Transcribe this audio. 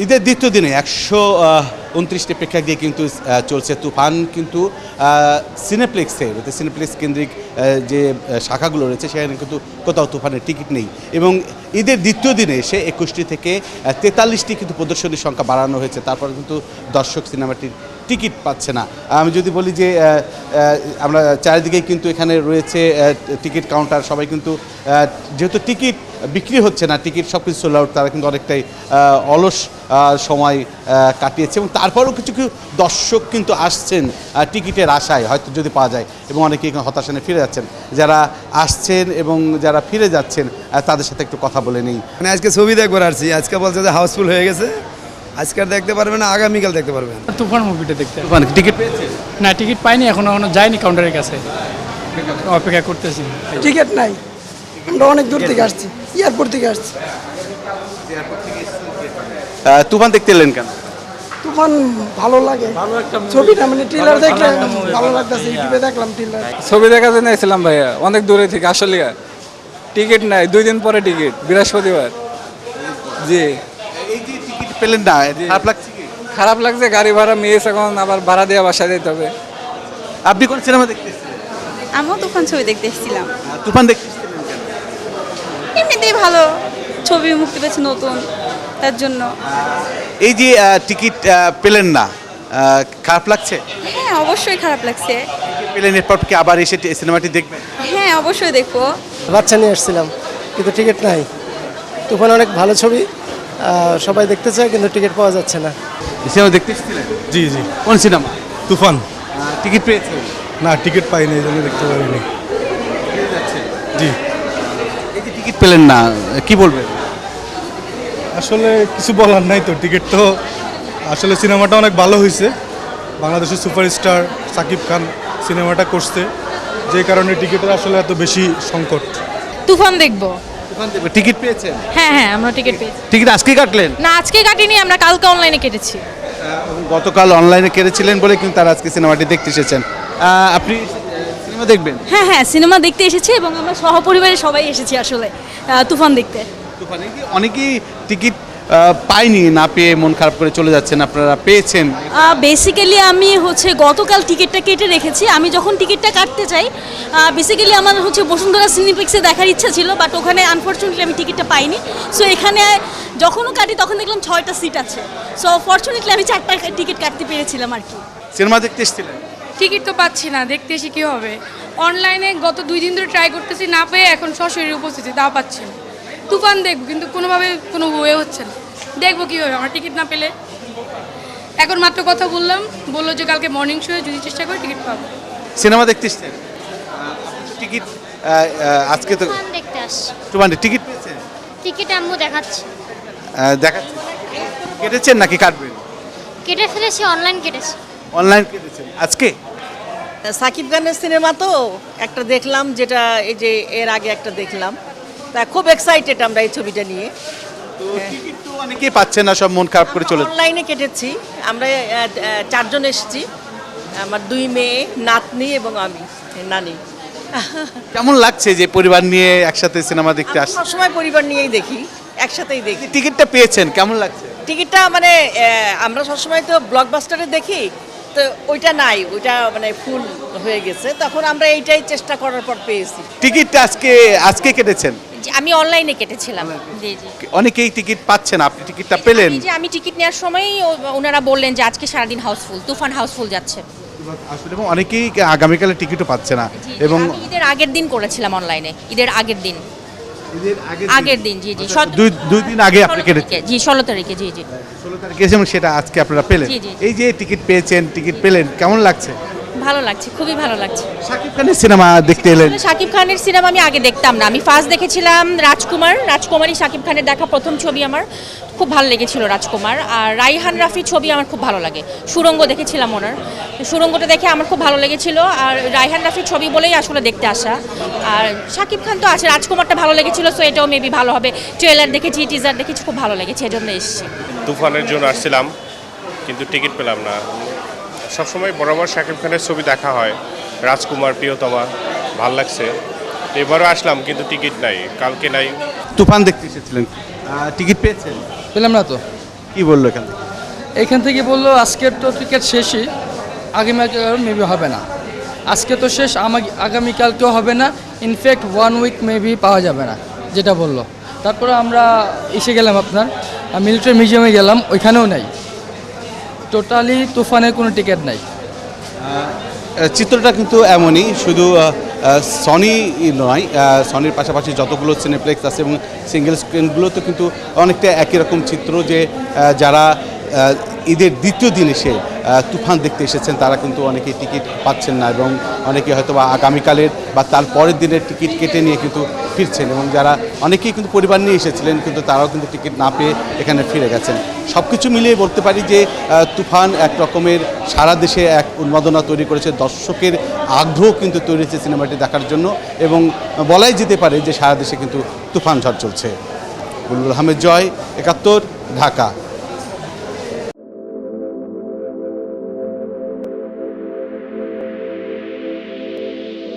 ঈদের দ্বিতীয় দিনে 129টি প্রেক্ষাগৃহে কিন্তু চলছে তুফান, কিন্তু সিনেপ্লেক্স কেন্দ্রিক যে শাখাগুলো রয়েছে সেখানে কিন্তু কোথাও তুফানের টিকিট নেই। এবং ঈদের দ্বিতীয় দিনে এসে 21টি থেকে 43টি কিন্তু প্রদর্শনীর সংখ্যা বাড়ানো হয়েছে, তারপর কিন্তু দর্শক সিনেমাটির টিকিট পাচ্ছে না। আমি যদি বলি যে আমরা চারিদিকেই কিন্তু এখানে রয়েছে টিকিট কাউন্টার, সবাই কিন্তু যেহেতু টিকিট বিক্রি হচ্ছে না, টিকিট সব কিছু সোল্ড আউট, তারা কিন্তু অনেকটাই অলস সময় কাটিয়েছে। এবং তারপরেও কিছু কিছু দর্শক কিন্তু আসছেন টিকিটের আশায়, হয়তো যদি পাওয়া যায়, এবং অনেকেই হতাশা নিয়ে ফিরে যাচ্ছেন। যারা আসছেন এবং যারা ফিরে যাচ্ছেন তাদের সাথে একটু কথা বলে নেই। মানে আজকে ছবি দেখবার আসছি, আজকে বলছে যে হাউসফুল হয়ে গেছে, আজকে আর দেখতে পারবেন না, আগামীকাল দেখতে পারবেন। তুফান মুভিটা দেখতে তুফান টিকিট পেয়েছে? না, টিকিট পাইনি, এখনো যাইনি কাউন্টারের কাছে, অপেক্ষা করতেছি। টিকিট নাই, আমরা অনেক দূর থেকে আসছি, এয়ারপোর্ট থেকে আসছি। তুফান দেখতে এলেন কেন? তুফান ভালো লাগে, ছবিটা মানে ট্রেলার দেখলে ভালো লাগতেছে, ইউটিউবে দেখলাম ট্রেলার। ছবি দেখার জন্য এসেছিলাম ভাইয়া, অনেক দূরে থেকে আসলে টিকিট নাই, 2 দিন পরে টিকিট, বৃহস্পতিবার। জি, এই যে টিকিট পেলেন না, খারাপ লাগছে কি? খারাপ লাগছে, গাড়ি ভাড়া মিস, এখন আবার ভাড়া দিয়ে বাসায় যেতে হবে। আপনি কোন সিনেমা দেখতে এসেছিলেন? আমিও তুফান ছবি দেখতে এসেছিলাম। তুফান দেখতে এসেছিলেন কেন? এমনিতেই ভালো ছবি মুক্তি পেয়েছে নতুন, তার জন্য। এই যে টিকিট পেলেন না, খারাপ লাগছে? হ্যাঁ, অবশ্যই খারাপ লাগছে। পেলেন, এরপর কি আবার এসে সিনেমাটি দেখবেন? হ্যাঁ, অবশ্যই দেখবো। বাচ্চা নিয়ে এসেছিলাম, কিন্তু টিকিট নাই। তুফান অনেক ভালো ছবি, সবাই দেখতে চায়, কিন্তু টিকিট পাওয়া যাচ্ছে না। সিনেমা দেখতে এসেছিলেন? জি জি, কোন সিনেমা? তুফান। টিকিট পেয়েছেন? না, টিকিট পাইনি, এই জন্য দেখতে পারিনি। জি, এই যে টিকিট পেলেন না, কি বলবেন? আসলে কিছু বলার নাই তো, টিকিট তো আসলে সিনেমাটা অনেক ভালো হয়েছে, বাংলাদেশের সুপারস্টার সাকিব খান সিনেমাটা করছে, যে কারণে টিকিটের আসলে এত বেশি সংকট। তুফান দেখবো। তুফান দেখবেন? টিকিট পেয়েছেন? হ্যাঁ হ্যাঁ, আমরা টিকিট পেয়েছি। টিকিট আজকে কাটলেন? না, আজকে কাটিনি, আমরা কালকে অনলাইনে কেটেছি। গতকাল অনলাইনে কেটেছিলেন বলে কিন্তু তারা আজকে সিনেমাটি দেখতে এসেছেন। আপনি সিনেমা দেখবেন? হ্যাঁ হ্যাঁ, সিনেমা দেখতে এসেছি এবং আমরা সহপরিবারে সবাই এসেছি আসলে তুফান দেখতে। তুফানে কি অনেকেই টিকিট পায়নি, না পেয়ে মন খারাপ করে চলে যাচ্ছেন, আপনারা পেয়েছেন? বেসিক্যালি আমি গতকাল টিকিটটা কেটে রেখেছি। আমি যখন টিকিটটা কাটতে চাই, বেসিক্যালি আমার বসুন্ধরা সিনেপ্লেক্সে দেখার ইচ্ছা ছিল, বাট ওখানে আনফর্চুনেটলি আমি টিকিটটা পাইনি। সো এখানে যখনও কাটি তখন দেখলাম 6টা সিট আছে। সো ফর্চুনেটলি আমি 4টা টিকিট কাটতে পেরেছিলাম আর কি। সিনেমা দেখতে এসেছিলেন? টিকিট তো পাচ্ছি না, দেখতে এসে কী হবে। অনলাইনে গত 2 দিন ধরে ট্রাই করতেছি, না পেয়ে এখন সশরীরে উপস্থিতি, তাও পাচ্ছি না। তুফান দেখবো, কিন্তু কোনোভাবে কোনো ওয়ে হচ্ছে না। দেখবো কীভাবে আমার টিকিট না পেলে। এখন মাত্র কথা বললো যে কালকে মর্নিং শোয়ে যদি চেষ্টা করে টিকিট পাবো। সিনেমা দেখতে এসেছেন? টিকিট আজকে তো তুফান দেখতে আসছি। তুফানে টিকিট পেয়েছেন? টিকিট আম্মু দেখাচ্ছে। দেখাচ্ছেন? কেটেছেন নাকি কাটবেন? কেটে ফেলেছি, অনলাইন কেটেছি। অনলাইন কেটেছেন আজকে? সাকিব খানের সিনেমা তো একটা দেখলাম, যেটা এই যে এর আগে একটা দেখলাম, তা খুব এক্সাইটেড আমরা এই ছবিটা নিয়ে। তো টিকিট তো অনেকেই পাচ্ছেন না, সব মন খারাপ করে চলে। অনলাইনে কেটেছি আমরা, 4 জন এসেছি, আমার 2 মেয়ে, নাতনি এবং আমি নানি। কেমন লাগছে যে পরিবার নিয়ে একসাথে সিনেমা দেখতে আসছে? সবসময় পরিবার নিয়েই দেখি, একসাথেই দেখি। টিকিটটা পেয়েছেন, কেমন লাগছে? টিকিটটা মানে আমরা সবসময় তো ব্লকবাস্টারে দেখি, তো ওইটা নাই, ওইটা মানে ফুল হয়ে গেছে, তখন আমরা এইটাই চেষ্টা করার পর পেয়েছি। টিকিটটা আজকে কেটেছেন? আমি অনলাইনে কেটেছিলাম। জি জি। অনেকেই টিকিট পাচ্ছেন, আপনি টিকিটটা পেলেন? আমি টিকিট নেওয়ার সময় ওনারা বললেন যে আজকে সারাদিন হাউসফুল, তুফান হাউসফুল যাচ্ছে। আসলে এবং অনেকেই আগামীকালে টিকিটও পাচ্ছে না। এবং আমি ঈদের আগের দিন করেছিলাম অনলাইনে, ঈদের আগের দিন। আগের দিন, জি জি, 2 দিন আগে আপনি কেটেছেন? জি, 16 তারিখে। জি জি, 16 তারিখে এবং সেটা আজকে আপনারা পেলেন। জি, জি। এই যে টিকিট পেয়েছেন, টিকিট পেলেন, কেমন লাগছে? ভালো লাগছে, খুবই ভালো লাগছে। শাকিব খানের সিনেমা দেখতে এলেন? শাকিব খানের সিনেমা আমি আগে দেখতাম না, আমি ফার্স্ট দেখেছিলাম রাজকুমারী শাকিব খানের দেখা প্রথম ছবি আমার, খুব ভালো লেগেছিল রাজকুমার। আর রাইহান রাফির ছবি আমার খুব ভালো লাগে, সুড়ঙ্গ দেখেছিলাম ওনার, সুড়ঙ্গটা দেখে আমার খুব ভালো লেগেছিল। আর রাইহান রাফির ছবি বলেই আসলে দেখতে আসা। আর শাকিব খান তো আছে, রাজকুমারটা ভালো লেগেছিল, সো এটাও মেবি ভালো হবে। ট্রেলার দেখেছি, টিজার দেখেছি, খুব ভালো লেগেছে, এজন্য এসেছি। তুফানের জন্য আসছিলাম, কিন্তু টিকিট পেলাম না। সবসময় বরাবর শাকিব খানের ছবি দেখা হয়, রাজকুমার, প্রিয়তমা, ভাল লাগছে। এবারও আসলাম, কিন্তু টিকিট নাই, কালকে নাই। তুফান দেখতে এসেছিলেন, টিকিট পেয়েছেন? পেলাম না তো। কি বললো এখান থেকে? এখান থেকে বললো আজকের তো টিকিট শেষই, আগামীকাল মেবি হবে না। আজকে তো শেষ, আগামীকালকেও হবে না, ইনফ্যাক্ট 1 উইক মেবি পাওয়া যাবে না, যেটা বললো। তারপরে আমরা এসে গেলাম আপনার মিলিটারি মিউজিয়ামে গেলাম, ওইখানেও নাই, টোটালি তুফানের কোনো টিকিট নাই। চিত্রটা কিন্তু এমনই, শুধু সনি নয়, সনির পাশাপাশি যতগুলো সিনেপ্লেক্স আছে এবং সিঙ্গেল স্ক্রিনগুলোতে কিন্তু অনেকটা একই রকম চিত্র, যে যারা ঈদের দ্বিতীয় দিন এসে তুফান দেখতে এসেছেন তারা কিন্তু অনেকেই টিকিট পাচ্ছেন না, এবং অনেকে হয়তো বা আগামীকালের বা তার পরের দিনের টিকিট কেটে নিয়ে কিন্তু ফিরছেন, এবং যারা অনেকেই কিন্তু পরিবার নিয়ে এসেছিলেন কিন্তু তারাও কিন্তু টিকিট না পেয়ে এখানে ফিরে গেছেন। সব কিছু মিলিয়ে বলতে পারি যে তুফান এক রকমের সারা দেশে এক উন্মাদনা তৈরি করেছে, দর্শকের আগ্রহ কিন্তু তৈরি হয়েছে সিনেমাটি দেখার জন্য, এবং বলাই যেতে পারে যে সারা দেশে কিন্তু তুফান ঝড় চলছে। বুলবুল আহমেদ জয়, ৭১, ঢাকা।